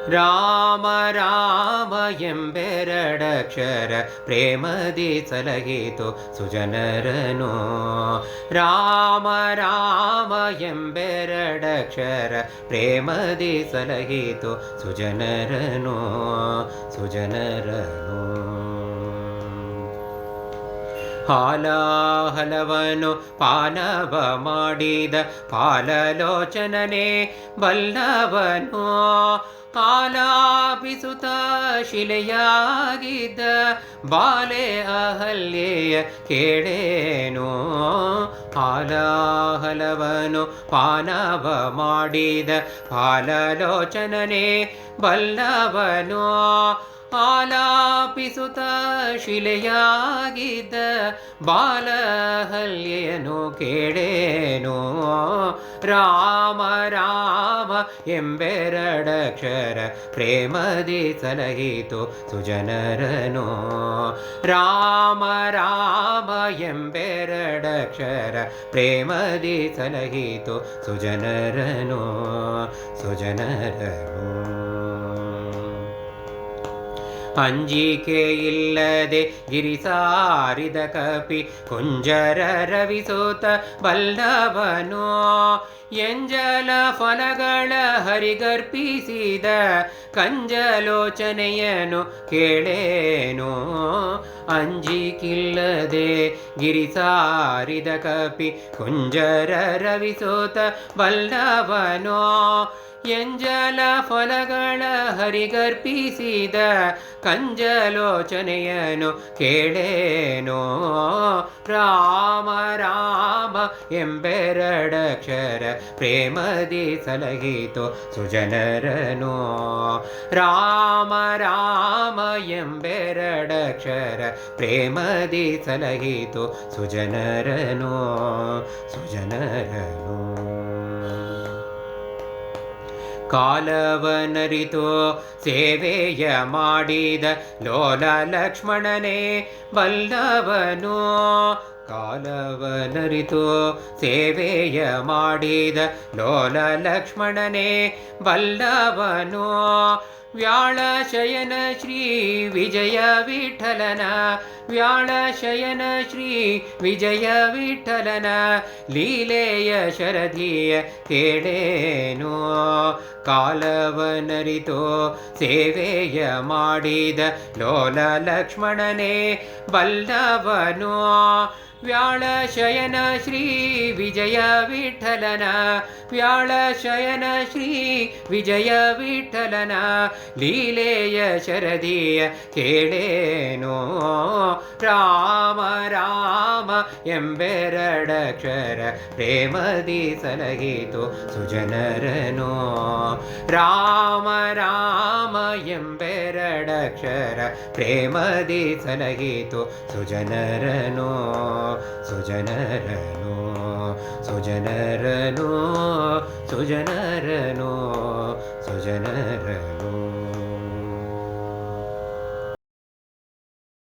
ರಾಮ ರಾಮ ಎಂಬೆರಡಕ್ಷರ ಪ್ರೇಮದಿ ಸಲಹಿತು ಸುಜನರನು. ರಾಮ ರಾಮ ಎಂಬೆರಡಕ್ಷರ ಪ್ರೇಮದಿ ಸಲಹಿತು ಸುಜನರನು ಸುಜನರನು. ಹಾಲಾಹಲವನು ಪಾನವ ಮಾಡಿದ ಪಾಲಲೋಚನನೆ ಬಲ್ಲವನು. ಆಲಾಪಿಸುತ್ತ ಶಿಲೆಯಾಗಿದ್ದ ಬಾಲೆ ಅಹಲ್ಯೆಯ ಕೇಳೇನು. ಹಾಲಾಹಲವನು ಪಾನವ ಮಾಡಿದ ಪಾಲಲೋಚನನೆ ಬಲ್ಲವನು. ಆಲಾಪಿಸುತ್ತ ಶಿಲೆಯಾಗಿದ್ದ ಬಾಲಹಲ್ಯೆಯನು ಕೇಳೇನು. ರಾಮ ರಾಮ ಎಂಬೆರಡಕ್ಷರ ಪ್ರೇಮದಿ ಸಲಹಿತು ಸುಜನರನು. ರಾಮ ರಾಮ ಎಂಬೆರಡಕ್ಷರ ಪ್ರೇಮದಿ ಸಲಹಿತು ಸುಜನರನು ಸುಜನರನು. ಅಂಜಿಕೆ ಇಲ್ಲದೆ ಗಿರಿಸಾರಿದ ಕಪಿ ಕುಂಜರ ರವಿಸೂತ ಬಲ್ಲವನು. ಎಂಜಲ ಫಲಗಳ ಹರಿಗರ್ಪಿಸಿದ ಕಂಜಲೋಚನೆಯನು ಕೇಳೇನು. ಅಂಜಿಕಿಲ್ಲದೆ ಗಿರಿಸಾರಿದ ಕಪಿ ಕುಂಜರ ರವಿಸೂತ ಬಲ್ಲವನು. ಎಂಜಲ ಫಲಗಳ ಹರಿಗರ್ಪಿಸಿದ ಕಂಜಲೋಚನೆಯನು ಕೇಳೇನೋ. ರಾಮ ರಾಮ ಎಂಬೆರಡಕ್ಷರ ಪ್ರೇಮದಿ ಸಲಹಿತು ಸುಜನರನು. ರಾಮ ರಾಮ ಎಂಬೆರಡಕ್ಷರ ಪ್ರೇಮದಿ ಸಲಹಿತು ಸುಜನರನು ಸುಜನರನು. ಕಾಲವನರಿತು ಸೇವೆಯ ಮಾಡಿದ ಲೋಲ ಲಕ್ಷ್ಮಣನೇ ಬಲ್ಲವನು. ಕಾಲವನರಿತು ಸೇವೆಯ ಮಾಡಿದ ಲೋಲ ಲಕ್ಷ್ಮಣನೇ ಬಲ್ಲವನು. ವ್ಯಾಳ ಶಯನ ಶ್ರೀ ವಿಜಯ ವಿಠಲನ ವ್ಯಾಳ ಶಯನ ಶ್ರೀ ವಿಜಯ ವಿಠಲನ ಲೀಲೆಯ ಶರಧಿಯ ಕೇಳೇನು. ಕಾಲವನರಿತು ಸೇವೆಯ ಮಾಡಿದ ಲೋಲ ಲಕ್ಷ್ಮಣನೇ ಬಲ್ಲವನು. ವ್ಯಾಳ ಶಯನ ಶ್ರೀ ವಿಜಯ ವಿಠಲನ ವ್ಯಾಳ ಶಯನ ಶ್ರೀ ವಿಜಯ ವಿಠಲನ ಲೀಲೆಯ ಶರಧಿಯ ಕೇಳೇನೋ. ರಾಮ ರಾಮ ಎಂಬೆರಡಕ್ಷರ ಪ್ರೇಮದಿ ಸಲಹಿತು ಸುಜನರನು. ರಾಮ ರಾಮ ಎಂಬೆರಡಕ್ಷರ ಪ್ರೇಮದಿ ಸಲಹಿತು ಸುಜನರನು ಸುಜನರನು ಸುಜನರನು ಸುಜನ